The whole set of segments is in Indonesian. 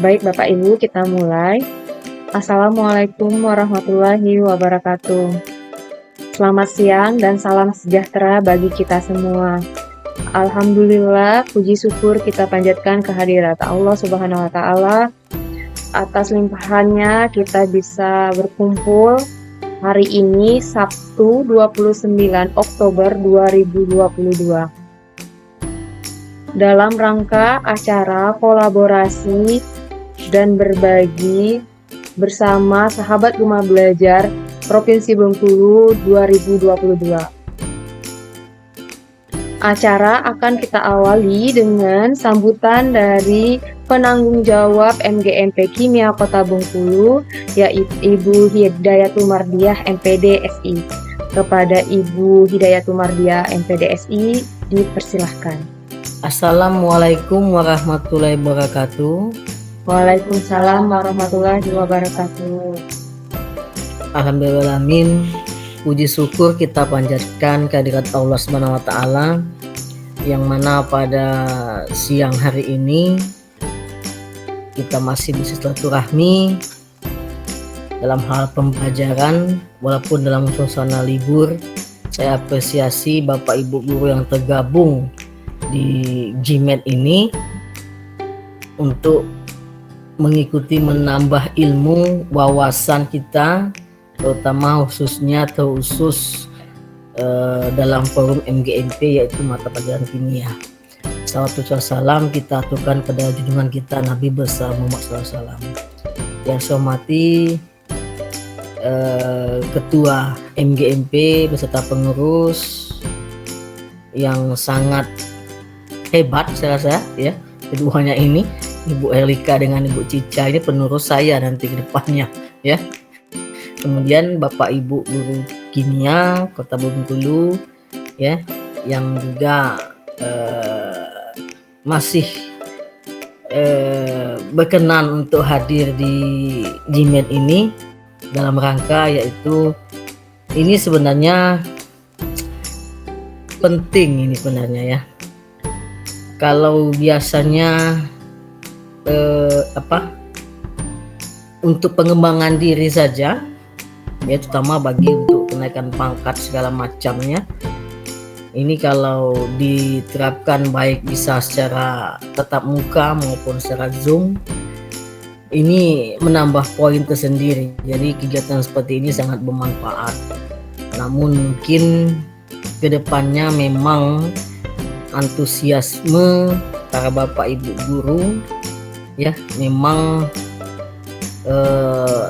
Baik Bapak Ibu, kita mulai. Assalamualaikum warahmatullahi wabarakatuh. Selamat siang dan salam sejahtera bagi kita semua. Alhamdulillah, puji syukur kita panjatkan kehadirat Allah Subhanahu wa Ta'ala. Atas limpahannya kita bisa berkumpul hari ini Sabtu 29 Oktober 2022 dalam rangka acara kolaborasi dan berbagi bersama sahabat rumah belajar Provinsi Bengkulu 2022. Acara akan kita awali dengan sambutan dari penanggung jawab MGMP Kimia Kota Bengkulu, yaitu Ibu Hidayatul Mardiah MPD SI. Kepada Ibu Hidayatul Mardiah MPD SI, dipersilahkan. Assalamualaikum warahmatullahi wabarakatuh. Waalaikumsalam warahmatullahi wabarakatuh. Alhamdulillahirrahmanirrahim. Puji syukur kita panjatkan kehadirat Allah Subhanahu wa Ta'ala, yang mana pada siang hari ini kita masih bisa silaturahmi dalam hal pembelajaran walaupun dalam suasana libur. Saya apresiasi Bapak Ibu guru yang tergabung di GMAT ini untuk mengikuti menambah ilmu wawasan kita, terutama khususnya terkhusus dalam forum MGMP, yaitu mata pelajaran kimia. Salawat salam kita aturkan pada junjungan kita Nabi besar Muhammad SAW. Yang saya hormati Ketua MGMP beserta pengurus yang sangat hebat, saya rasa ya, keduanya ini, Ibu Erlika dengan Ibu Cica ini penerus saya nanti ke depannya ya. Kemudian Bapak Ibu guru kimia Kota Bengkulu ya, yang juga masih berkenan untuk hadir di GMAT ini dalam rangka, yaitu ini sebenarnya penting ini sebenarnya ya. Kalau biasanya untuk pengembangan diri saja ya, terutama bagi untuk kenaikan pangkat segala macamnya, ini kalau diterapkan baik bisa secara tatap muka maupun secara Zoom, ini menambah poin tersendiri. Jadi kegiatan seperti ini sangat bermanfaat. Namun mungkin kedepannya memang antusiasme para Bapak Ibu guru ya, memang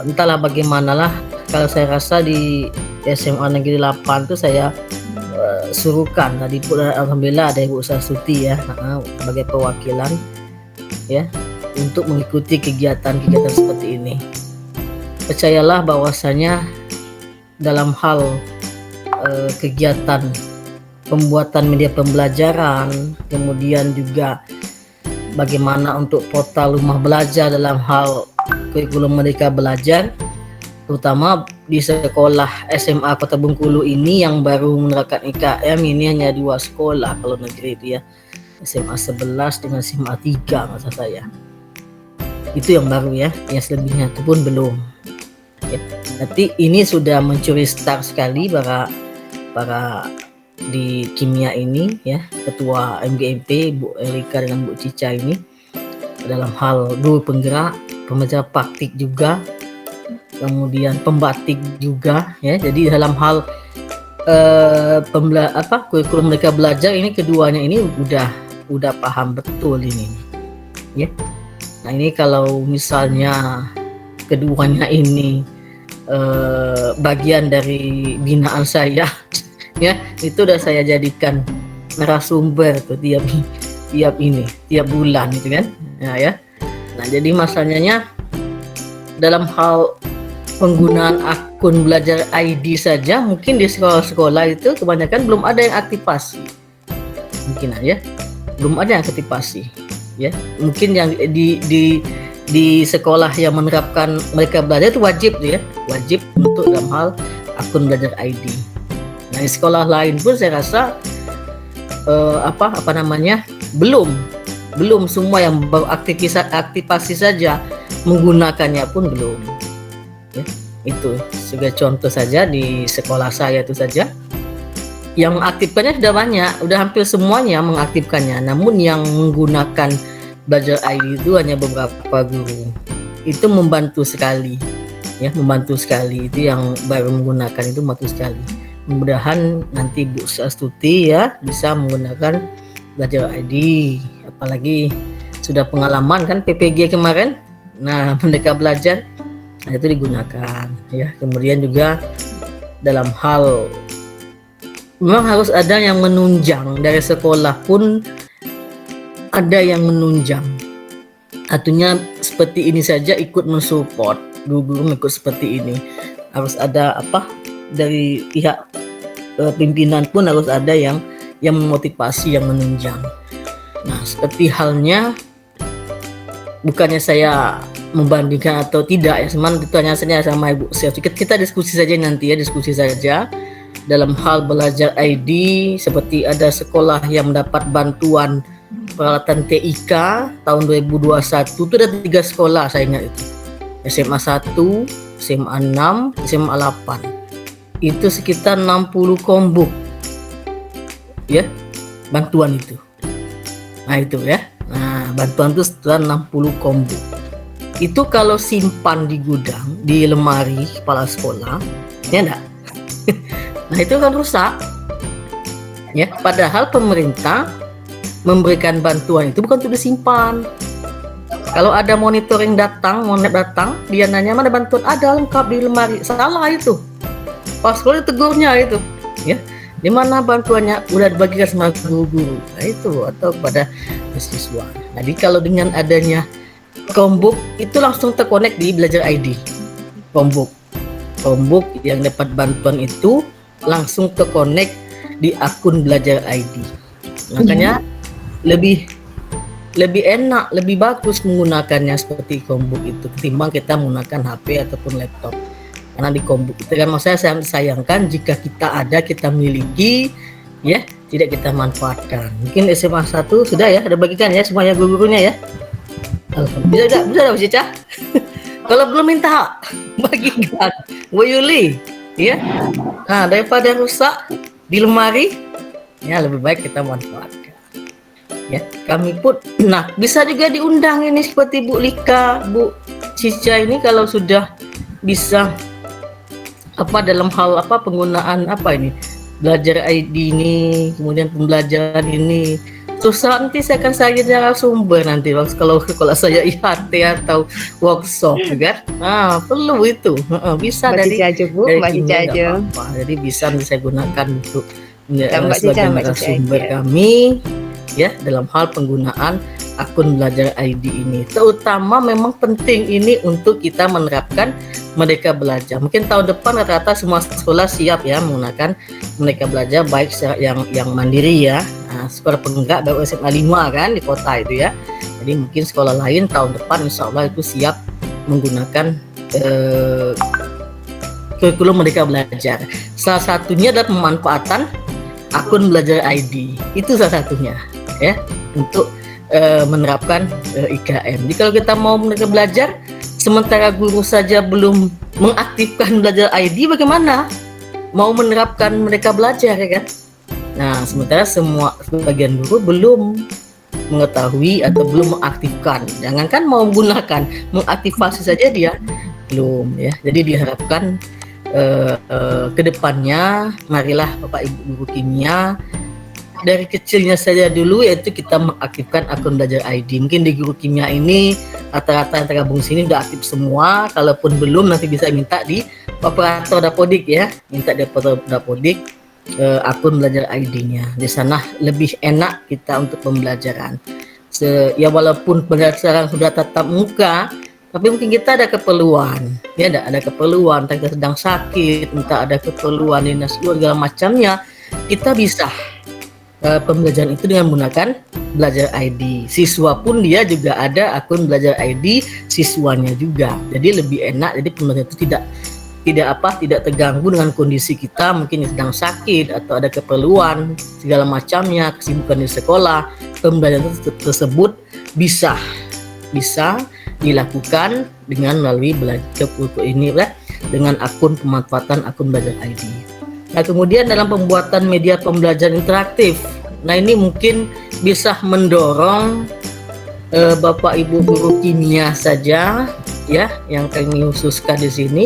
entahlah bagaimanalah. Kalau saya rasa di SMA Negeri 8 itu saya suruhkan tadi pun, alhamdulillah ada Ibu Sasuti ya sebagai perwakilan ya, untuk mengikuti kegiatan-kegiatan seperti ini. Percayalah bahwasanya dalam hal kegiatan pembuatan media pembelajaran, kemudian juga bagaimana untuk portal rumah belajar dalam hal kurikulum Merdeka Belajar, terutama di sekolah SMA Kota Bengkulu ini yang baru menerapkan IKM ini hanya 2 sekolah kalau negeri itu ya, SMA 11 dengan SMA 3 masa saya. Itu yang baru ya, yang selebihnya itu pun belum. Ya, berarti ini sudah mencuri start sekali para di kimia ini ya, Ketua MGMP Bu Erlika dengan Bu Cica ini dalam hal guru penggerak, pembelajar praktik juga, kemudian pembatik juga ya. Jadi dalam hal kurikulum mereka belajar ini, keduanya ini udah paham betul ini ya. Nah ini kalau misalnya keduanya ini bagian dari binaan saya ya, itu udah saya jadikan narasumber tuh tiap bulan gitu kan ya. Nah jadi masalahnya dalam hal penggunaan akun belajar ID saja, mungkin di sekolah-sekolah itu kebanyakan belum ada yang aktivasi, mungkin aja belum ada yang aktivasi ya. Mungkin yang di sekolah yang menerapkan mereka belajar itu wajib untuk dalam hal akun belajar ID. Nah di sekolah lain pun saya rasa belum belum semua yang baru aktivasi saja, menggunakannya pun belum. Ya, itu sebagai contoh saja di sekolah saya itu saja. Yang mengaktifkannya sudah banyak, udah hampir semuanya mengaktifkannya. Namun yang menggunakan Belajar ID itu hanya beberapa guru. Itu membantu sekali, ya, membantu sekali. Itu yang baru menggunakan itu membantu sekali. Mudah-mudahan nanti Bu Astuti ya bisa menggunakan Belajar ID, apalagi sudah pengalaman kan PPG kemarin. Nah, Merdeka Belajar, nah itu digunakan ya. Kemudian juga dalam hal memang harus ada yang menunjang, dari sekolah pun ada yang menunjang. Artinya seperti ini saja ikut mensupport, guru-guru ikut seperti ini. Harus ada apa dari pihak pimpinan pun harus ada yang memotivasi, yang menunjang. Nah, seperti halnya bukannya saya membandingkan atau tidak ya, cuman itu hanya saja sama Ibu Chef. Kita diskusi saja nanti ya, diskusi saja. Dalam hal Belajar ID, seperti ada sekolah yang mendapat bantuan peralatan TIK tahun 2021 itu ada 3 sekolah saya ingat itu. SMA 1, SMA 6, SMA 8. Itu sekitar 60 kombuk. Ya, bantuan itu. Nah, itu ya. Nah, bantuan itu setelah 60 kombuk. Itu kalau simpan di gudang, di lemari kepala sekolah, ya enggak? Nah, itu kan rusak. Ya, padahal pemerintah memberikan bantuan itu bukan untuk disimpan. Kalau ada monitoring datang, dia nanya mana bantuan, ada lengkap di lemari. Salah itu. Pas sekolah tegurnya itu, ya. Di mana bantuannya udah dibagikan sama guru-guru. Nah, itu atau pada siswa. Jadi kalau dengan adanya Chromebook itu langsung terkonek di Belajar ID. Chromebook yang dapat bantuan itu langsung terkonek di akun Belajar ID. Makanya lebih enak, lebih bagus menggunakannya seperti Chromebook itu ketimbang kita menggunakan HP ataupun laptop. Karena di Chromebook itu kan saya sayangkan jika kita miliki ya, tidak kita manfaatkan. Mungkin SMA 1 sudah ya, ada bagikan ya semuanya guru-gurunya ya. Alhamdulillah. Bisa Bu Cica? Kalau belum minta bagikan Bu Yuli ya. Nah, daripada rusak di lemari ya, lebih baik kita manfaatkan. Ya, kami pun bisa juga diundang ini seperti Bu Lika, Bu Cica ini kalau sudah bisa dalam hal penggunaan ini Belajar ID ini, kemudian pembelajaran ini. Susah nanti saya akan secara sumber nanti kalau saya IHT atau workshop kan. Perlu itu. Bisa dari aja. Jadi bisa saya gunakan untuk sebagai narasumber kami ya dalam hal penggunaan akun Belajar ID ini. Terutama memang penting ini untuk kita menerapkan Merdeka Belajar. Mungkin tahun depan rata-rata semua sekolah siap ya menggunakan Merdeka Belajar, baik yang mandiri ya. Nah, sekolah penenggak baru SMA 5 kan di kota itu ya. Jadi mungkin sekolah lain tahun depan insya Allah itu siap menggunakan kurikulum Merdeka Belajar. Salah satunya adalah pemanfaatan akun Belajar ID. Itu salah satunya ya untuk menerapkan IKM. Jadi kalau kita mau Merdeka Belajar sementara guru saja belum mengaktifkan Belajar ID, bagaimana mau menerapkan Merdeka Belajar ya kan? Nah, sementara sebagian guru belum mengetahui atau belum mengaktifkan. Jangankan mau menggunakan, mengaktifasi saja dia belum ya. Jadi diharapkan kedepannya marilah Bapak Ibu guru kimia dari kecilnya saja dulu, yaitu kita mengaktifkan akun Belajar ID. Mungkin di guru kimia ini rata-rata yang tergabung sini udah aktif semua. Kalaupun belum nanti bisa minta di operator Dapodik ya, minta di operator Dapodik akun Belajar ID-nya. Di sana lebih enak kita untuk pembelajaran. Ya walaupun pembelajaran sudah tatap muka, tapi mungkin kita ada keperluan, ya ada keperluan, entah kita sedang sakit, entah ada keperluan dinas segala macamnya, kita bisa pembelajaran itu dengan menggunakan Belajar ID. Siswa pun dia juga ada akun Belajar ID siswanya juga. Jadi lebih enak. Jadi pembelajaran itu tidak tidak terganggu dengan kondisi kita, mungkin sedang sakit atau ada keperluan segala macamnya, kesibukan di sekolah, pembelajaran tersebut bisa dilakukan dengan melalui belajar ini dengan akun pemanfaatan akun Belajar ID. Nah, kemudian dalam pembuatan media pembelajaran interaktif, nah ini mungkin bisa mendorong Bapak Ibu guru kimia saja ya yang kami khususkan di sini.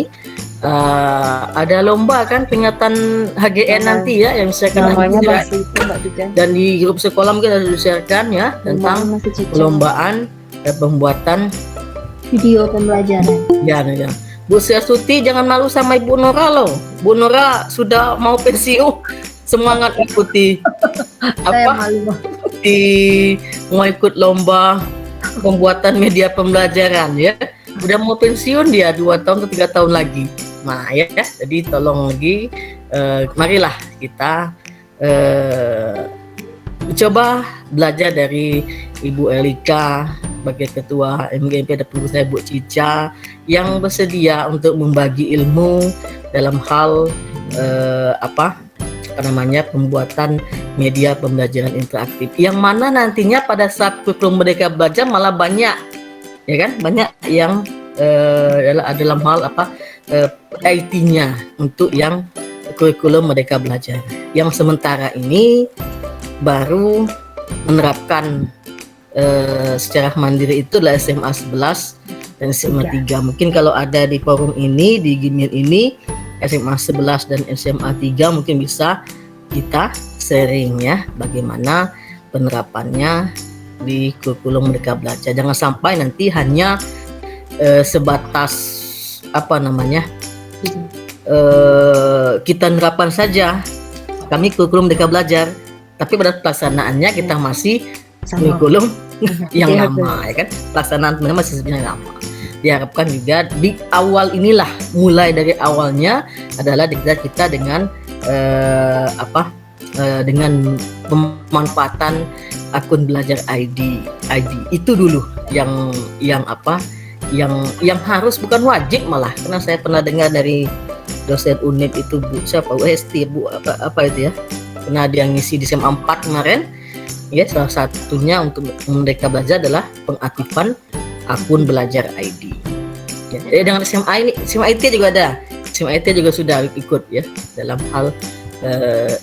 Ada lomba kan peringatan HGN nanti ya yang misalkan namanya masih itu Mbak Dija. Dan di grup sekolah mungkin ada disiarkan ya tentang perlombaan pembuatan video pembelajaran. Ya. Bu Syastuti jangan malu sama Ibu Nora loh. Bu Nora sudah mau pensiun, semangat ikuti Saya malu. Mau ikut lomba pembuatan media pembelajaran ya. Udah mau pensiun dia 2 tahun atau 3 tahun lagi. Nah ya, jadi tolong lagi marilah kita coba belajar dari Ibu Elika sebagai ketua MGMP, ada pengurus saya Bu Cica yang bersedia untuk membagi ilmu dalam hal pembuatan media pembelajaran interaktif yang mana nantinya pada saat kurikulum Merdeka Belajar malah banyak ya kan, banyak yang dalam hal IT-nya untuk yang kurikulum Merdeka Belajar. Yang sementara ini baru menerapkan secara mandiri itu adalah SMA 11 dan SMA 3. Mungkin kalau ada di forum ini, di Gimian ini, SMA 11 dan SMA 3 mungkin bisa kita sharing ya bagaimana penerapannya di kurikulum Merdeka Belajar. Jangan sampai nanti hanya sebatas kita nerapkan saja kami kurikulum Merdeka Belajar, tapi pada pelaksanaannya kita masih kurikulum yang lama ya kan, pelaksanaan masih sebenarnya lama. Diharapkan juga di awal inilah, mulai dari awalnya adalah kita dengan dengan pemanfaatan akun Belajar ID itu dulu yang harus, bukan wajib malah, karena saya pernah dengar dari dosen UNIP itu Bu siapa UST Bu apa itu ya, pernah dia ngisi di SMA 4 kemarin ya, salah satunya untuk Merdeka Belajar adalah pengaktifan akun Belajar ID ya. Jadi dengan SMA ini, SMA IT juga ada, SMA IT juga sudah ikut ya dalam hal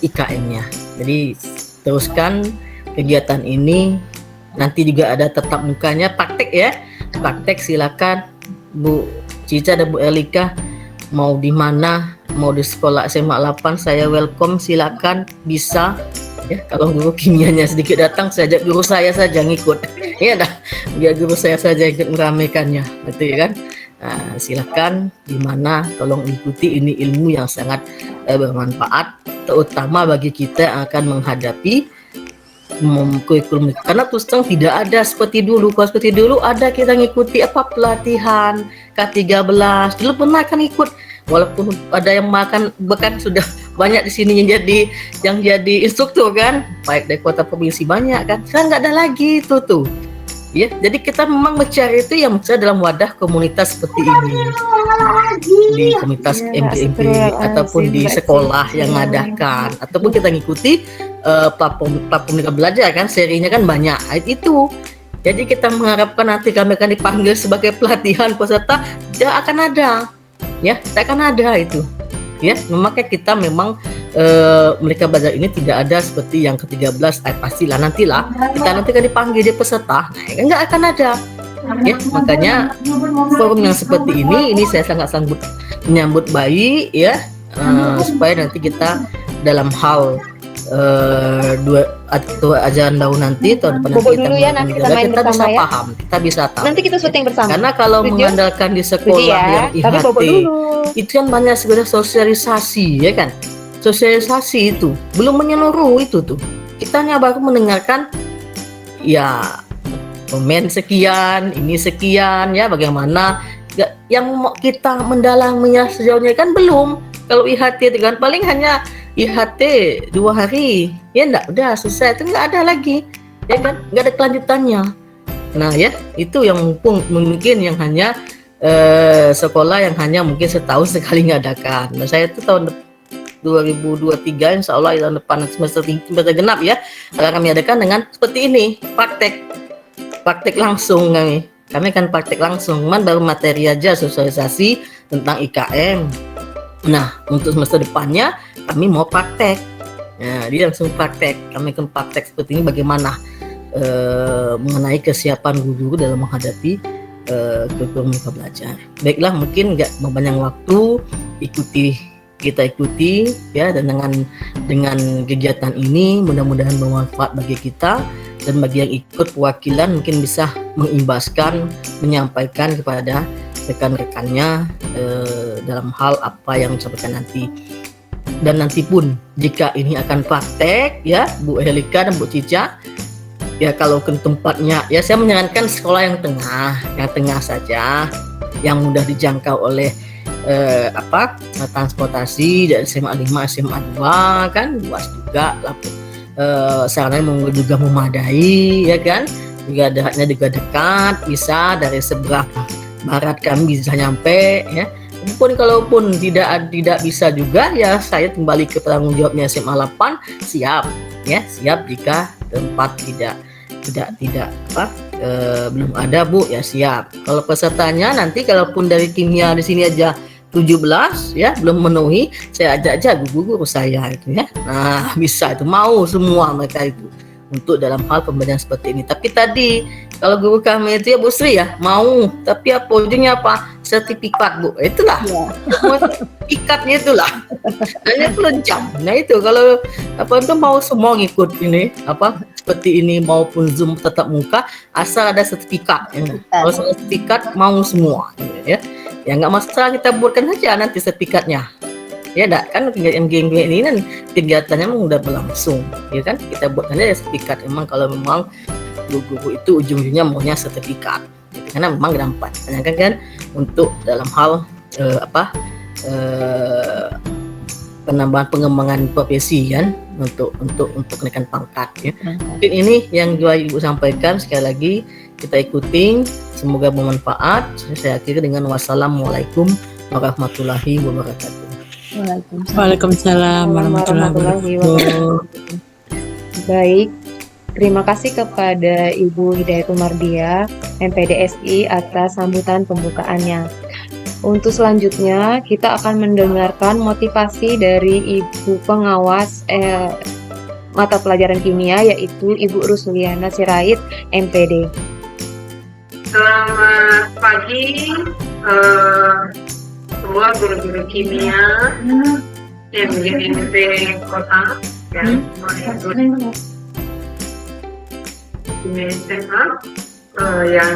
IKM-nya. Jadi teruskan kegiatan ini, nanti juga ada tatap mukanya, praktek ya, praktek silakan Bu Cica dan Bu Elika, mau di mana, mau di sekolah SMA 8 saya welcome, silakan bisa ya. Kalau guru kimianya sedikit datang, saya ajak guru saya saja ngikut ya dah, biar guru saya saja ikut meramaikannya, betul ya kan. Nah, silakan di mana, tolong ikuti, ini ilmu yang sangat bermanfaat terutama bagi kita yang akan menghadapi kurikulum, karena terus terang tidak ada seperti dulu. Kalau seperti dulu ada kita ngikuti pelatihan K13 dulu, pernah kan ikut, walaupun ada yang makan, bahkan sudah banyak di sini yang jadi instruktur kan, baik dari kota provinsi banyak kan, sekarang nggak ada lagi itu tuh ya. Jadi kita memang mencari itu yang dalam wadah komunitas seperti ini, di komunitas MGMP ataupun di sekolah yang mengadakan, ataupun kita ngikuti platform Merdeka Belajar kan, serinya kan banyak itu. Jadi kita mengharapkan nanti kami akan dipanggil sebagai pelatihan peserta, tidak akan ada ya, tidak akan ada itu ya. Memakai kita memang Merdeka Belajar ini tidak ada seperti yang ke-13, pastilah nantilah kita nanti akan dipanggil di peserta, nah nggak akan ada ya. Makanya forum yang seperti ini saya sangat menyambut baik ya, supaya nanti kita dalam hal dua ajaran baru nanti tahun depan kita bisa ya, paham, kita bisa tahu. Nanti kita syuting bersama. Karena kalau mengandalkan di sekolah yang IHT itu kan banyak sebenarnya sosialisasi ya kan. Sosialisasi itu belum menyeluruh itu tuh. Kita hanya baru mendengarkan ya komen sekian, ini sekian ya, bagaimana yang kita mendalaminya sejauhnya kan belum. Kalau IHT itu kan paling hanya IHT 2 hari ya, enggak, udah selesai, itu enggak ada lagi ya kan, enggak ada kelanjutannya. Nah ya, itu yang mungkin yang hanya sekolah yang hanya mungkin setahun sekali ngadakan. Nah, saya itu tahun 2023 insya Allah tahun depan semester genap ya akan kami adakan dengan seperti ini, praktek langsung. Kami akan praktek langsung, baru materi aja sosialisasi tentang IKM. Nah, untuk semester depannya kami mau praktek. Nah, dia langsung praktek. Kami akan praktek seperti ini bagaimana mengenai kesiapan guru dalam menghadapi kurikulum Merdeka Belajar. Baiklah, mungkin nggak banyak waktu, kita ikuti ya, dan dengan kegiatan ini mudah-mudahan bermanfaat bagi kita dan bagi yang ikut perwakilan mungkin bisa mengimbaskan, menyampaikan kepada rekan-rekannya dalam hal apa yang disampaikan nanti. Dan nanti pun jika ini akan praktek ya Bu Helika dan Bu Cica, ya kalau ke tempatnya ya saya menyarankan sekolah yang tengah saja, yang mudah dijangkau oleh transportasi dari SMA 5 SMA 2 kan luas juga lah, sarannya juga memadai ya kan, juga jaraknya juga dekat, bisa dari sebelah barat kami bisa nyampe ya. Kalaupun tidak bisa juga ya saya kembali ke penanggung jawabnya SMA 8, siap jika tempat belum ada Bu ya siap. Kalau pesertanya nanti kalaupun dari kimia di sini aja 17 ya belum memenuhi, saya ajak aja guru-guru saya itu ya. Nah, bisa itu, mau semua mereka itu untuk dalam hal pembelajaran seperti ini. Tapi tadi kalau guru kami itu ya Bu Sri ya mau, tapi apa ujungnya apa? Sertifikat Bu. Itulah. Sertifikatnya itulah. Hanya pelejam. Nah itu kalau itu mau semua ngikut ini seperti ini maupun Zoom tetap muka asal ada sertifikat. Ya. Kalau sertifikat mau semua ya. Ya nggak masalah, kita buatkan saja nanti sertifikatnya. Ya kan geng ini kan kegiatannya memang udah berlangsung ya kan, kita buat aja sertifikat. Kalau memang guru itu ujung-ujungnya maunya sertifikat karena memang gampang kan untuk dalam hal penambahan pengembangan profesi kan, untuk kenaikan pangkat ya. Mungkin ini yang Ibu sampaikan, sekali lagi kita ikutin, semoga bermanfaat. Saya akhiri dengan wassalamualaikum warahmatullahi wabarakatuh. Waalaikumsalam warahmatullahi wabarakatuh. Baik, terima kasih kepada Ibu Hidayatul Mardiah, MPDSI atas sambutan pembukaannya. Untuk selanjutnya, kita akan mendengarkan motivasi dari Ibu Pengawas mata pelajaran kimia, yaitu Ibu Rusliana Sirait, MPD. Selamat pagi, semua guru-guru kimia MGMP Kota yang kimia SMA yang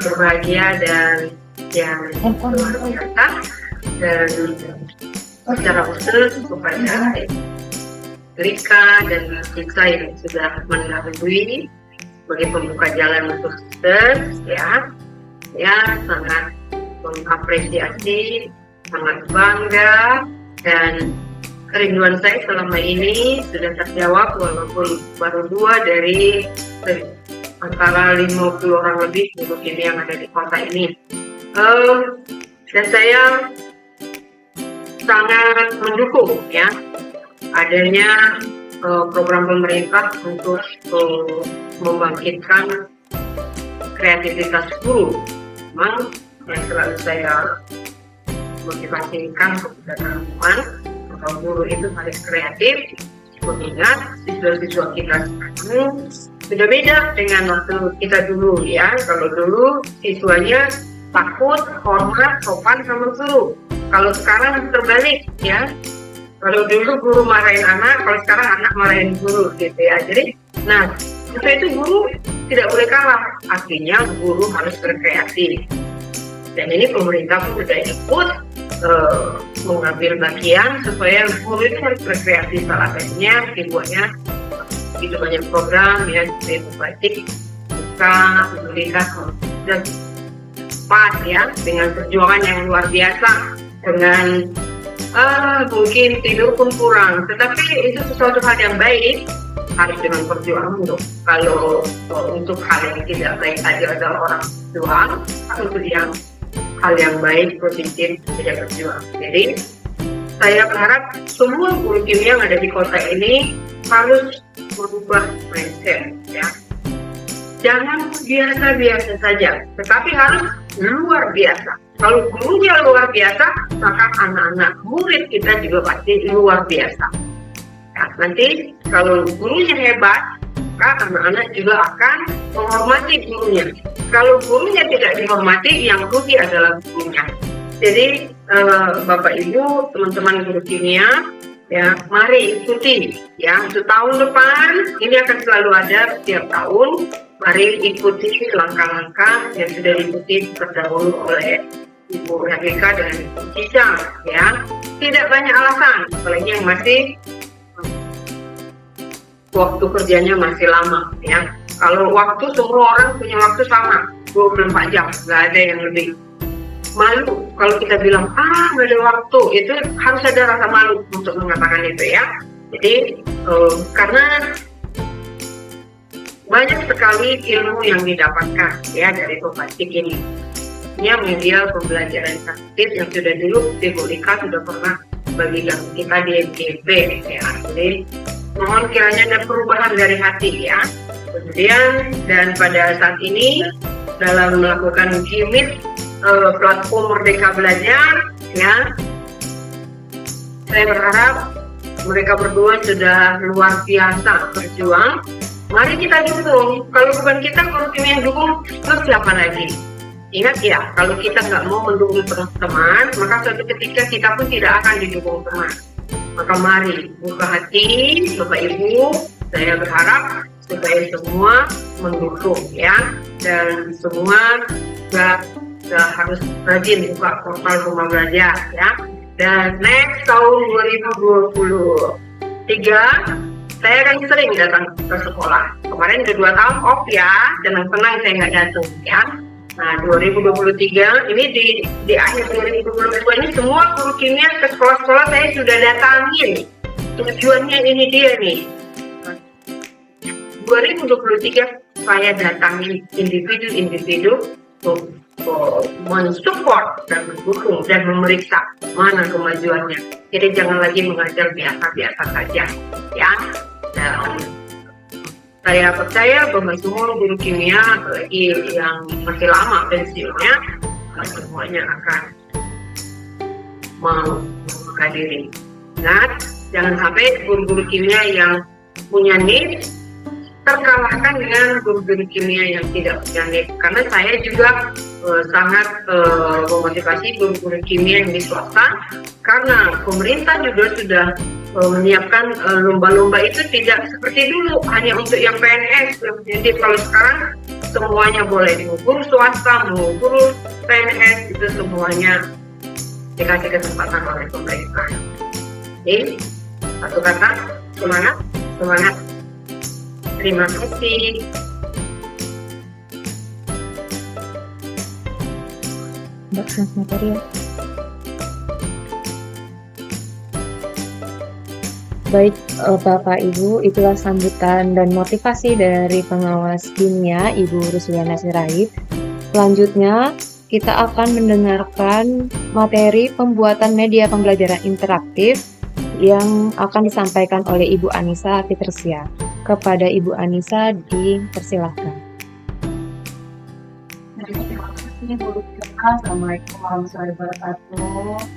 berbahagia dan yang luar biasa, dan secara khusus kepada Rika dan Cica yang sudah mendahului sebagai pembuka jalan untuk sisters ya sangat mengapresiasi, sangat bangga, dan kerinduan saya selama ini sudah terjawab walaupun baru 2 dari antara 50 orang lebih guru kimia yang ada di kota ini. Dan saya sangat mendukung ya adanya program pemerintah untuk membangkitkan kreativitas guru. Memang yang selalu saya motivasikan kepada teman-teman bahwa guru itu harus kreatif, mengingat siswa-siswa kita sekarang sudah beda dengan waktu kita dulu ya. Kalau dulu siswanya takut, hormat, sopan sama guru. Kalau sekarang terbalik ya. Kalau dulu guru marahin anak, kalau sekarang anak marahin guru gitu ya. Jadi, itu guru tidak boleh kalah. Artinya guru harus berkreasi. Dan ini pemerintah pun sudah ikut mengambil bagian supaya guru itu harus berkreasi. Salah satunya dibuatnya itu banyak program ya, seperti batik, buka, memberikan dan pas ya, dengan perjuangan yang luar biasa, dengan mungkin tidur pun kurang, tetapi itu sesuatu hal yang baik, harus dengan perjuangan. Kalau untuk hal yang tidak baik saja adalah orang tua, untuk yang hal yang baik, positif, tidak berjuang. Jadi saya berharap semua guru kimia yang ada di kota ini harus merubah mindset, ya. Jangan biasa-biasa saja, tetapi harus luar biasa. Kalau gurunya luar biasa, maka anak-anak murid kita juga pasti luar biasa. Ya, nanti kalau gurunya hebat, maka anak-anak juga akan menghormati gurunya. Kalau gurunya tidak dihormati, yang rugi adalah gurunya. Jadi Bapak Ibu, teman-teman guru kimia, ya mari ikuti, ya untuk tahun depan ini akan selalu ada setiap tahun. Mari ikuti langkah-langkah yang sudah diikuti terdahulu oleh Ibu Herlika dan Ibu Cica, ya. Tidak banyak alasan, apalagi yang masih waktu kerjanya masih lama, ya. Kalau waktu, semua orang punya waktu sama, 24 jam, nggak ada yang lebih. Malu kalau kita bilang, nggak ada waktu, itu harus ada rasa malu untuk mengatakan itu, ya. Jadi, karena banyak sekali ilmu yang didapatkan, ya, dari pembatik ini. Ini media pembelajaran aktif yang sudah dulu Ibu Lika sudah pernah bagikan kita di MGP, ya. Jadi, mohon kiranya ada perubahan dari hati, ya. Kemudian, dan pada saat ini, dalam melakukan GIMIT, platform Merdeka Belajar, ya, saya berharap mereka berdua sudah luar biasa berjuang. Mari kita dukung. Kalau bukan kita, guru kimia yang dukung, terus siapa lagi? Ingat ya, kalau kita nggak mau mendukung teman, maka suatu ketika kita pun tidak akan didukung teman. Maka mari buka hati, Bapak Ibu. Saya berharap supaya semua mendukung, ya, dan semua nggak harus rajin buka portal rumah belajar, ya. Dan next tahun 2023 saya akan sering datang ke sekolah. Kemarin udah 2 tahun off, ya, dengan tenang saya nggak datang, ya. Nah, 2023 ini di akhir 2022 ini semua guru kimia ke sekolah-sekolah saya sudah datangin. Tujuannya ini dia nih. 2023 saya datangin individu-individu untuk mensupport dan mendukung dan memeriksa mana kemajuannya. Jadi jangan lagi mengajar biasa-biasa saja, ya. Dan saya percaya bahwa semua guru kimia, apalagi yang masih lama pensiunnya, semuanya akan mau menghadiri. Ingat, jangan sampai guru-guru kimia yang punya need terkalahkan dengan guru-guru kimia yang tidak punya need. Karena saya juga sangat memotivasi guru-guru kimia yang di swasta, karena pemerintah juga sudah menyiapkan lomba-lomba itu tidak seperti dulu hanya untuk yang PNS. Jadi kalau sekarang semuanya boleh, mau guru swasta, mau guru PNS, itu semuanya dikasih kesempatan oleh pemerintah. Jadi satu kata, semangat, semangat. Terima kasih. Mbak materi ya. Baik, Bapak Ibu, itulah sambutan dan motivasi dari pengawas kimia Ibu Rusliana Sirait. Selanjutnya, kita akan mendengarkan materi pembuatan media pembelajaran interaktif yang akan disampaikan oleh Ibu Anissa Fitricia. Kepada Ibu Anissa dipersilahkan. Assalamualaikum warahmatullahi wabarakatuh.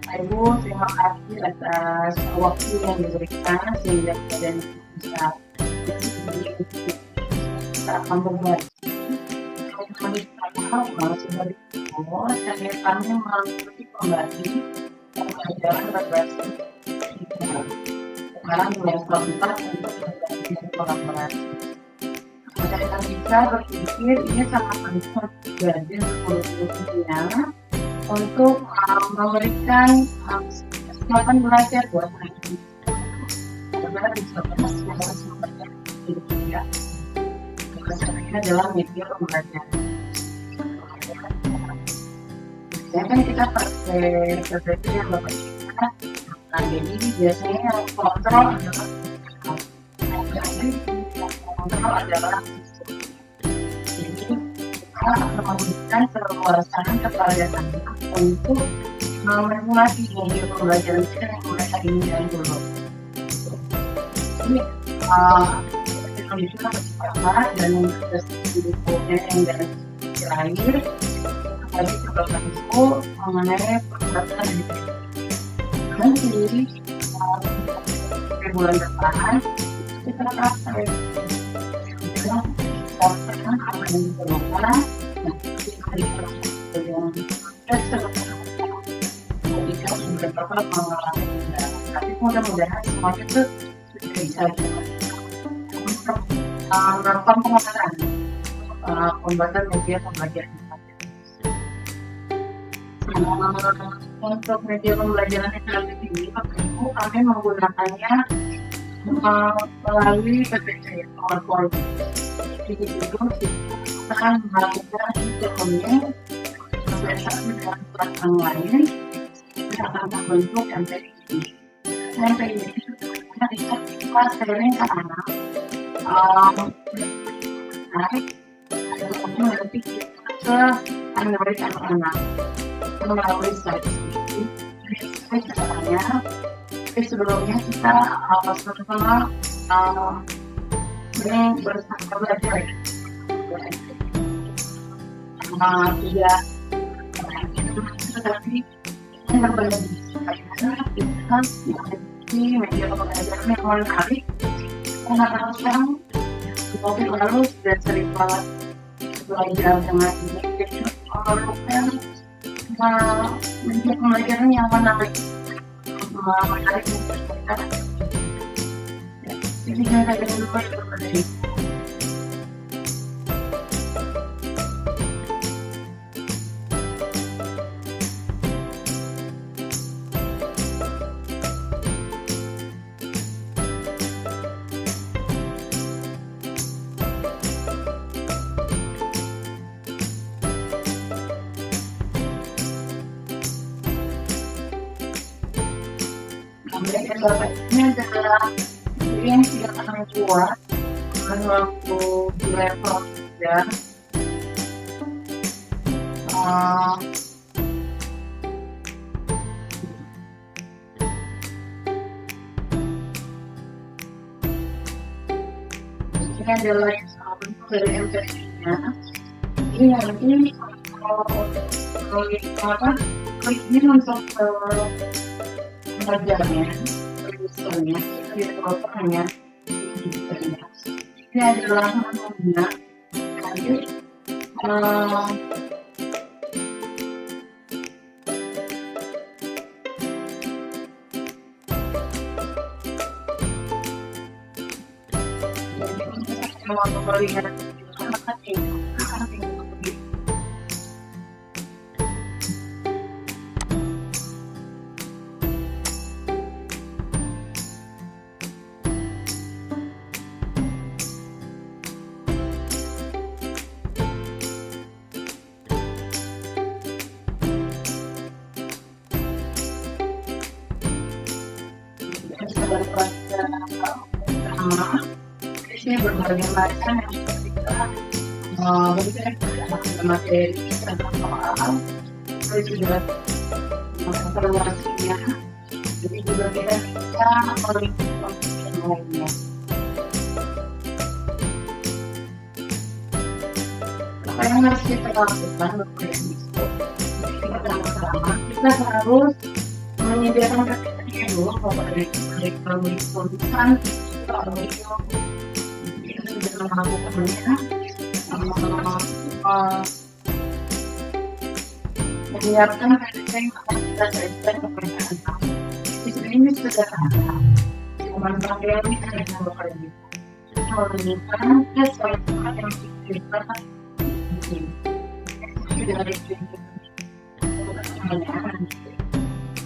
Bapak Ibu, terima kasih atas waktu yang diberikan sehingga kalian bisa kita akan berbagi. Sebagai umur, saya kami mengikuti kembali pembelajaran berbasis sekarang mulai keempat untuk berbagi kolaborasi. Mereka bisa berpikir ini sangat penting belajar berpikirnya untuk memberikan kesempatan belajar buat mereka. Karena bisa bersumber-sumbernya juga. Mereka dalam media pembelajaran. Biasanya kan kita pakai seperti yang Bapak kita. Nah, jadi biasanya yang kontrol adalah kontrol adalah jadi memberikan keleluasaan kepada anak untuk menikmati media pembelajaran yang mereka inginkan dulu. Jadi, kita bersepakat dan mendiskusikan dan terakhir tadi kepada Ibu mengenai perbuatan nanti bulan depan kita praktek kita apa yang diperlukan yang kita sudah dapat mengalami tapi mudah-mudahan semuanya itu sudah bisa melakukan penguatan pembuatan media pembelajaran. Untuk media pembelajaran yang lebih tinggi, Ibu kami menggunakannya melalui PPC PowerPoint. Jadi itu kita akan melakukan dokumen satu dengan platform lain, kita akan membentuk MPI. MPI itu kita sharing ke anak. Kemudian nanti kita ke Android anak-anak melalui slide ini. Jadi caranya, sebelumnya kita bersama ini bersama belajar. Tidak tetapi yang berbagi karena kita memiliki media pembelajaran yang menarik. Anak-anak sekarang mungkin lalu sudah sering banget belajar dengan ini, jadi memerlukan media pembelajaran yang menarik untuk kita. Jadi jangan ada lupa berbeda. Ini adalah yang tidak akan kuat dengan waktu di level 3. Ini adalah bentuk dari MPI-nya. Ini nanti klik ini untuk belajarnya, produsernya, developernya, ini adalah menunya. Jadi mau melihat ini berbagai macam yang kita berikan kepada materi tentang soal, terus juga evaluasinya, jadi juga kita bisa melihat yang lainnya. Apa yang harus kita lakukan pertama-tama kita harus menyediakan kriteria dulu kepada tulisan atau sudah melakukannya, menyiapkan kriteria yang akan kita sajikan kepada anak. Ini sederhana, cuma sampai ini ada beberapa kali. Menunjukkan tes kualitas yang diberikan sudah ada pertanyaan.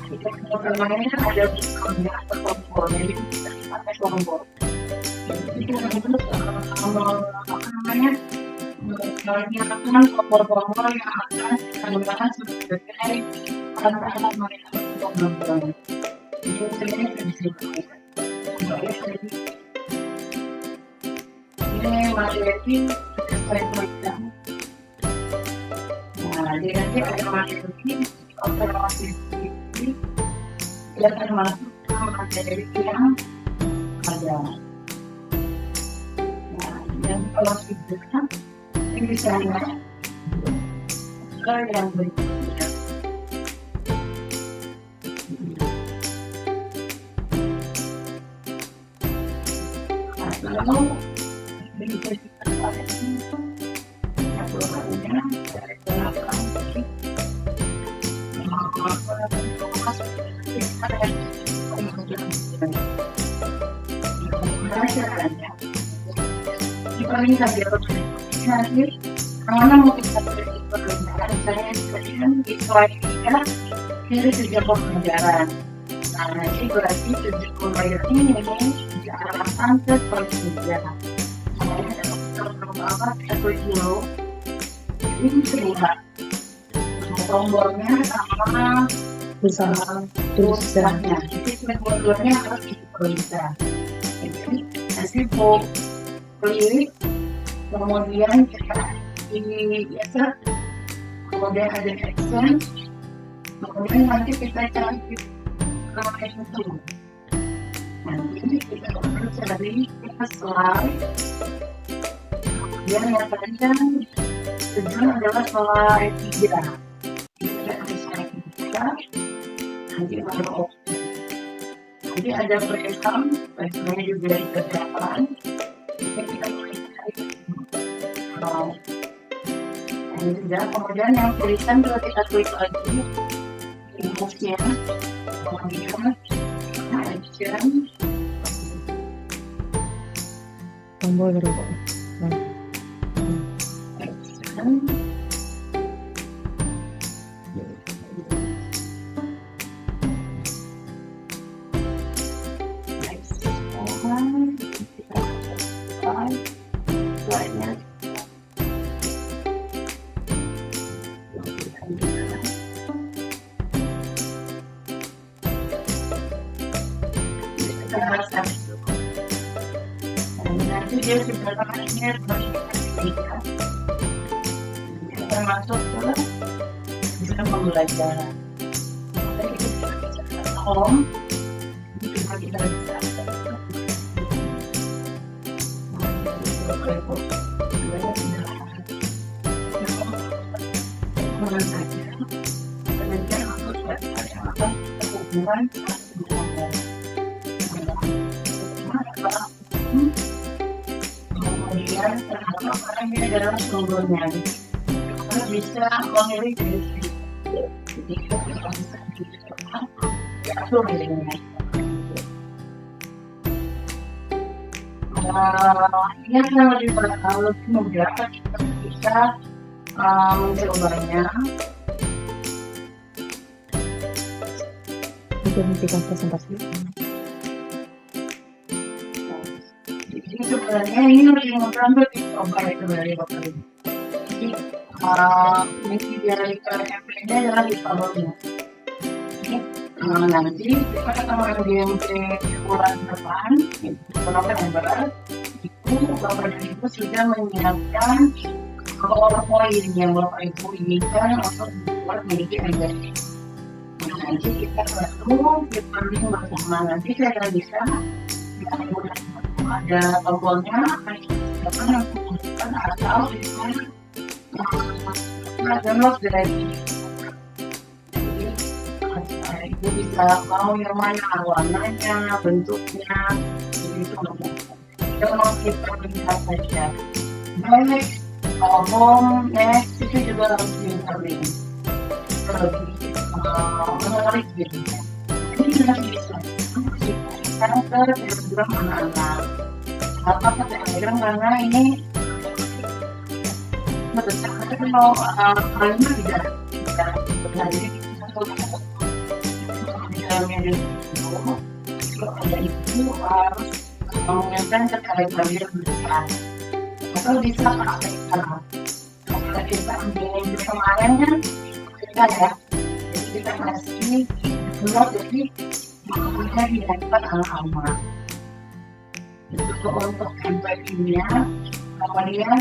Jika pertanyaannya ada diskonnya atau komponnya, bisa dipakai kelompok. Jadi kita menyatakan kompor-kompor yang akan kita gunakan sebagai alat-alat mereka untuk membuat. Jadi ini bisa dipakai. Ini materi sesuai program. Nah, jadi nanti ada materi observasi yang termasuk materi yang ada. Nah, yang kalau tidak ini misalnya ke yang berikutnya. Lalu bisa kita pakai aturannya dari belakang paling saja nanti mana mau kita beri permintaan saya sekalian disuaikan dari sejak pembelajaran. Nah, nanti berarti sejak pembelajaran ini diarahkan ke pembelajaran. Apa satu kilo ini terlihat tombolnya sama tulisannya. Jadi tombolnya harus diperlukan. Jadi nanti klik, kemudian kita ini insert, kemudian ada action, kemudian nanti kita cari ke itu. Nanti kita perlu cari slide. Kemudian yang tadi kan tujuan adalah slide 3. Kita harus slide 3. Nanti ada opsi. Jadi ada breakdown, breakdownnya juga dikerjakan. Kita boleh cari. Ini sudah. Kemudian yang tulisan kalau kita klik lagi, image-nya, kemudian action, tombol berubah. nanti dia sudah namanya kita masuk ke bisa pembelajaran. Jadi kita bisa home, juga kita bisa kemudian terhadap orang ini adalah sumbernya, kita bisa memilih dari sini, jadi kita bisa diatur dirinya. Ini akan lebih mudah kita bisa mencobanya. Hentikan presentasi. Jadi sebenarnya ini lebih mudah untuk dicoba itu dari Bapak Ibu. Jadi misi dari KMP-nya adalah di bawahnya. Nanti kita akan GMP bulan depan, November, itu Bapak dan Ibu sudah menyiapkan PowerPoint yang Bapak Ibu inginkan untuk membuat memiliki energi. Nanti kita baru dipanding bersama. Nanti saya bisa ada tombolnya akan menggunakan atau dengan download dari. Jadi Ibu bisa mau yang mana warnanya, bentuknya, begitu. Kita mau kita lihat saja. Baik, home, next itu juga harus diinterview. Menarik gitu. Ini kita bisa sekarang ke telegram anak-anak. Apa ke telegram karena ini besar kalau kalimat tidak benar. Jadi kita di dalamnya itu ada itu harus mengingatkan ke telegram yang besar. Atau bisa pakai kalau kita ambil kemarin kan kita ya. Kita masih belum jadi makanya didapat alamat untuk kampanyenya. Kemudian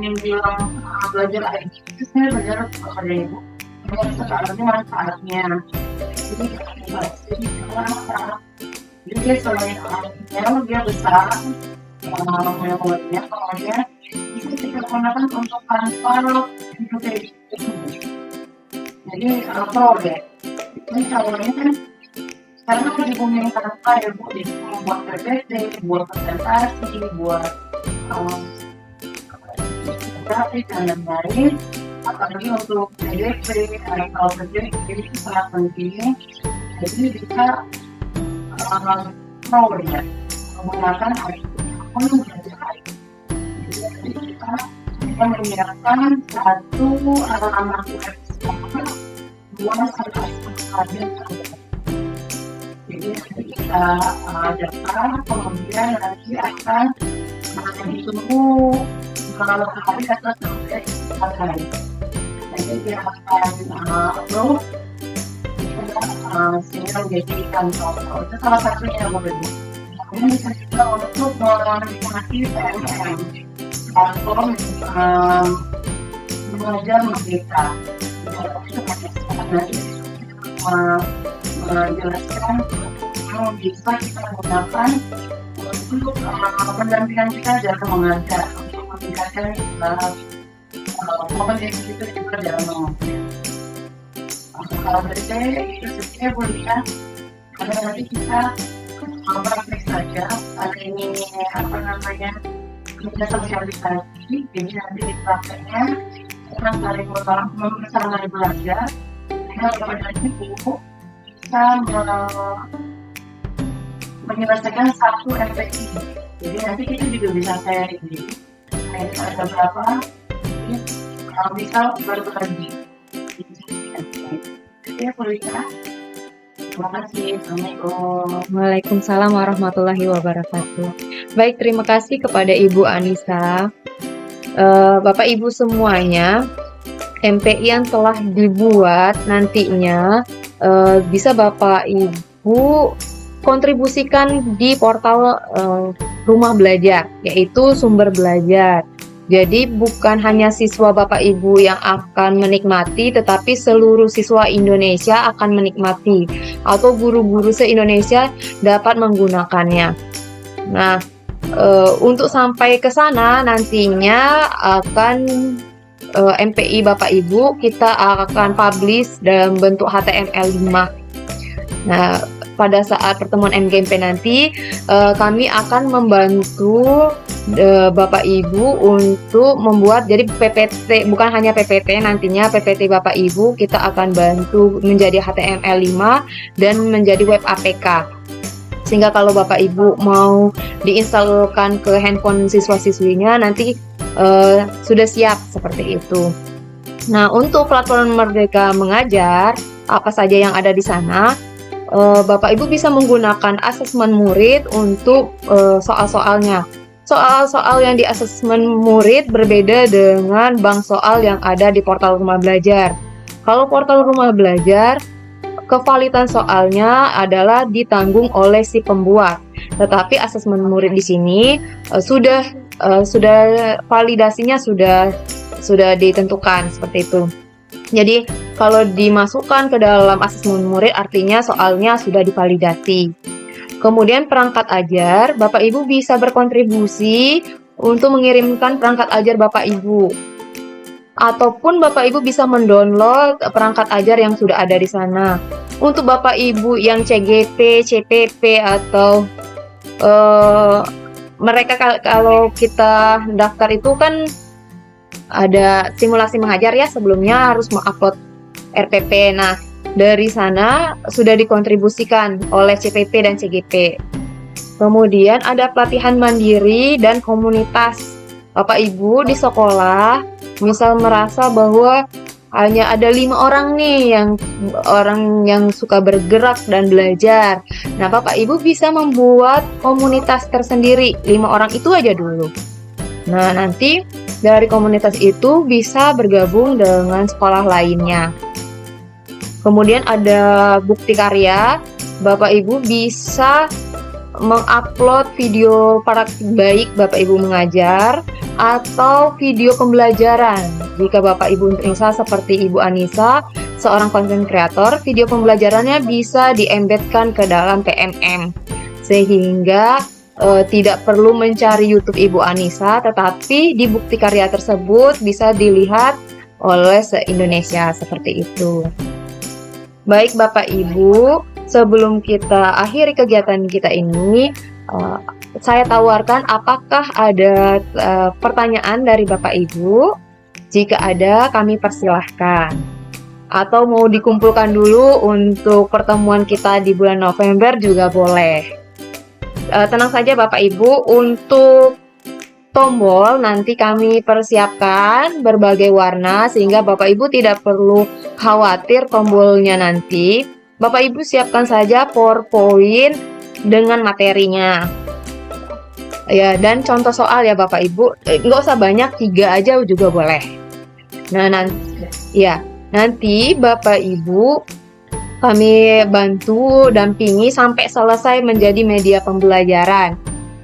yang bilang belajar IT itu saya belajar kepada ibu sekarangnya manfaatnya. Jadi dia selain alatnya dia besar memorinya, kemudian itu kita gunakan untuk kantor itu. Jadi proyek ini calonnya kan karena dihubungin kantor ya bu, jadi membuat PPT, buat presentasi, buat grafik dan lain-lain. Apalagi untuk PDP atau PDP itu sangat penting. Jadi bisa proyek menggunakan jadi kita menyiapkan satu alamat website 2 sampai 4 jadi kita daftar, kemudian nanti akan ditunggu beberapa hari atau sampai 4 hari. Jadi dia akan upload sehingga menjadi kantor. Itu salah satunya yang berbeda. Kemudian bisa juga untuk menikmati PMM platform mengajar merdeka. Nanti menjelaskan yang bisa kita gunakan untuk pendampingan kita dalam mengajar, untuk meningkatkan kompetensi kita juga dalam mengajar. Kalau BC itu sebenarnya boleh kan, karena nanti kita praktek saja. Ada ini apa namanya kita sosialisasi, jadi nanti di prakteknya kita saling bersama belajar. Sehingga kepada ibu bisa menyelesaikan satu MPI. Jadi nanti kita juga bisa sharing. Nah, ada berapa? Kalau bisa berbagi. Ya, terima kasih. Assalamualaikum. Waalaikumsalam warahmatullahi wabarakatuh. Baik, terima kasih kepada Ibu Anissa. Bapak Ibu semuanya, MPI yang telah dibuat nantinya bisa Bapak Ibu kontribusikan di portal Rumah Belajar, yaitu Sumber Belajar. Jadi bukan hanya siswa Bapak Ibu yang akan menikmati, tetapi seluruh siswa Indonesia akan menikmati, atau guru-guru se-Indonesia dapat menggunakannya. Nah, untuk sampai ke sana nantinya akan MPI Bapak Ibu kita akan publish dalam bentuk HTML5. Nah, pada saat pertemuan MGMP nanti kami akan membantu Bapak Ibu untuk membuat jadi PPT, bukan hanya PPT, nantinya PPT Bapak Ibu kita akan bantu menjadi HTML5 dan menjadi web APK, sehingga kalau Bapak Ibu mau diinstalkan ke handphone siswa-siswinya nanti sudah siap seperti itu. Nah, untuk platform Merdeka Mengajar, apa saja yang ada di sana? Bapak Ibu bisa menggunakan asesmen murid untuk soal-soalnya. Soal-soal yang di asesmen murid berbeda dengan bank soal yang ada di portal Rumah Belajar. Kalau portal Rumah Belajar, kevalidan soalnya adalah ditanggung oleh si pembuat. Tetapi asesmen murid di sini sudah validasinya sudah ditentukan seperti itu. Jadi kalau dimasukkan ke dalam asesmen murid artinya soalnya sudah divalidasi. Kemudian perangkat ajar, Bapak Ibu bisa berkontribusi untuk mengirimkan perangkat ajar Bapak Ibu. Ataupun Bapak Ibu bisa mendownload perangkat ajar yang sudah ada di sana. Untuk Bapak Ibu yang CGP, CPP atau mereka kalau kita daftar itu kan ada simulasi mengajar ya, sebelumnya harus mengupload RPP. Nah, dari sana sudah dikontribusikan oleh CPP dan CGP. Kemudian ada pelatihan mandiri dan komunitas. Bapak Ibu di sekolah misal merasa bahwa hanya ada 5 orang nih orang yang suka bergerak dan belajar. Nah, Bapak Ibu bisa membuat komunitas tersendiri, 5 orang itu aja dulu. Nah, nanti dari komunitas itu bisa bergabung dengan sekolah lainnya. Kemudian ada bukti karya, Bapak Ibu bisa mengupload video praktik baik Bapak Ibu mengajar atau video pembelajaran. Jika Bapak Ibu misal seperti Ibu Anissa, seorang content creator, video pembelajarannya bisa di-embedkan ke dalam PMM sehingga tidak perlu mencari YouTube Ibu Anissa, tetapi di bukti karya tersebut bisa dilihat oleh se-Indonesia seperti itu. Baik Bapak Ibu, sebelum kita akhiri kegiatan kita ini, saya tawarkan apakah ada pertanyaan dari Bapak Ibu. Jika ada, kami persilahkan. Atau mau dikumpulkan dulu untuk pertemuan kita di bulan November juga boleh. Tenang saja Bapak Ibu, untuk tombol nanti kami persiapkan berbagai warna sehingga Bapak Ibu tidak perlu khawatir tombolnya nanti. Bapak Ibu siapkan saja PowerPoint dengan materinya. Ya, dan contoh soal ya Bapak Ibu, nggak usah banyak, 3 aja juga boleh. Nah, nanti Bapak Ibu kami bantu dampingi sampai selesai menjadi media pembelajaran.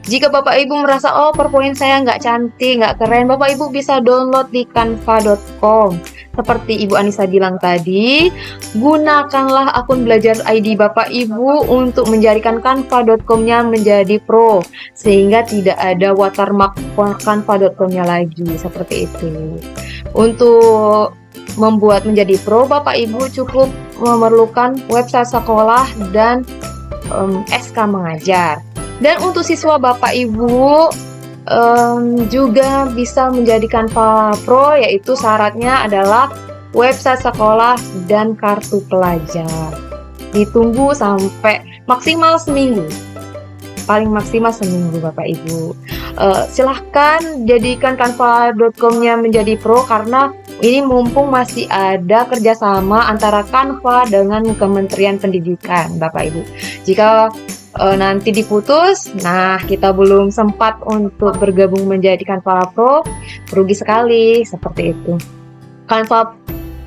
Jika Bapak Ibu merasa, oh PowerPoint saya nggak cantik, nggak keren, Bapak Ibu bisa download di canva.com. Seperti Ibu Anissa bilang tadi, gunakanlah akun belajar ID Bapak Ibu untuk menjadikan canva.com-nya menjadi pro, sehingga tidak ada watermark canva.com-nya lagi, seperti itu. Untuk membuat menjadi pro, Bapak Ibu cukup memerlukan website sekolah dan SK mengajar. Dan untuk siswa Bapak Ibu juga bisa menjadikan Canva Pro, yaitu syaratnya adalah website sekolah dan kartu pelajar. Ditunggu sampai maksimal seminggu, paling maksimal seminggu Bapak Ibu. Silahkan jadikan canva.com-nya menjadi pro, karena ini mumpung masih ada kerjasama antara Canva dengan Kementerian Pendidikan Bapak Ibu. Jika nanti diputus, nah kita belum sempat untuk bergabung menjadi Canva Pro, rugi sekali, seperti itu. Canva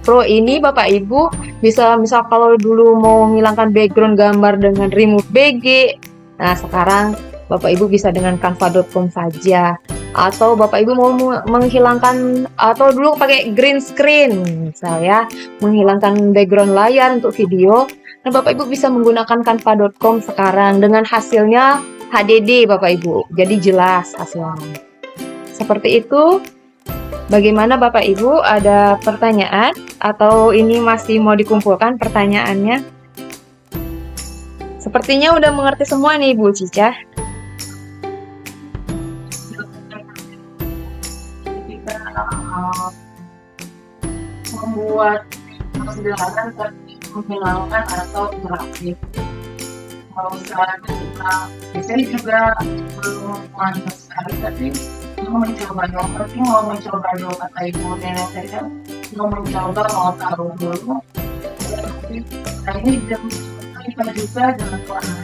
Pro ini Bapak Ibu bisa, misal kalau dulu mau menghilangkan background gambar dengan remove BG, nah sekarang Bapak Ibu bisa dengan canva.com saja. Atau Bapak Ibu mau menghilangkan, atau dulu pakai green screen, misalnya menghilangkan background layar untuk video, nah Bapak Ibu bisa menggunakan canva.com sekarang dengan hasilnya HDD Bapak Ibu, jadi jelas hasilnya. Seperti itu. Bagaimana Bapak Ibu, ada pertanyaan atau ini masih mau dikumpulkan pertanyaannya? Sepertinya udah mengerti semua nih Ibu Cica. Kita membuat perjalanan menghilangkan atau interaktif. Kalau misalnya kita biasanya juga belum mantap sekali, tapi mau mencoba dulu kata ibu nenek saya kan, mau mencoba, mau taruh dulu. Nah ini kita juga dengan warna.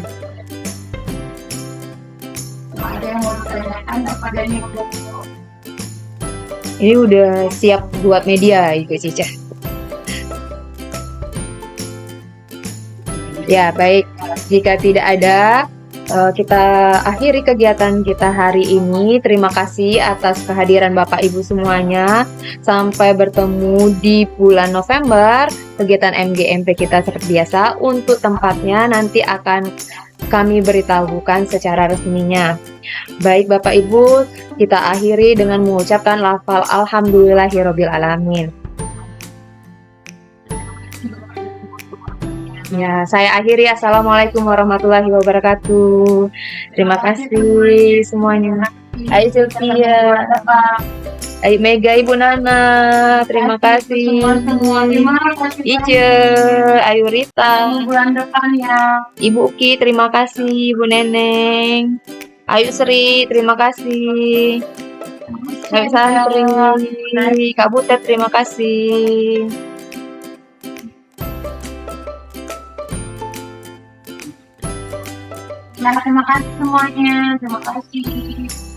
Ada yang mau ditanyakan kepada ini belum? Ini udah siap buat media Ibu Cica. Ya baik, jika tidak ada, kita akhiri kegiatan kita hari ini. Terima kasih atas kehadiran Bapak Ibu semuanya. Sampai bertemu di bulan November. Kegiatan MGMP kita seperti biasa. Untuk tempatnya nanti akan kami beritahukan secara resminya. Baik Bapak Ibu, kita akhiri dengan mengucapkan lafal Alhamdulillahirabbil alamin. Ya, saya akhiri. Assalamualaikum warahmatullahi wabarakatuh. Terima kasih semuanya. Ayo Sylvia, ayo Mega, Ibu Nana, terima kasih. Ice, ayo Rita, Bulan depan ya. Ibu Uki, terima kasih. Ibu Neneng, ayo Sri, terima kasih. Ayo Santri, Kak Butet, terima kasih. Ya, terima kasih semuanya. Terima kasih.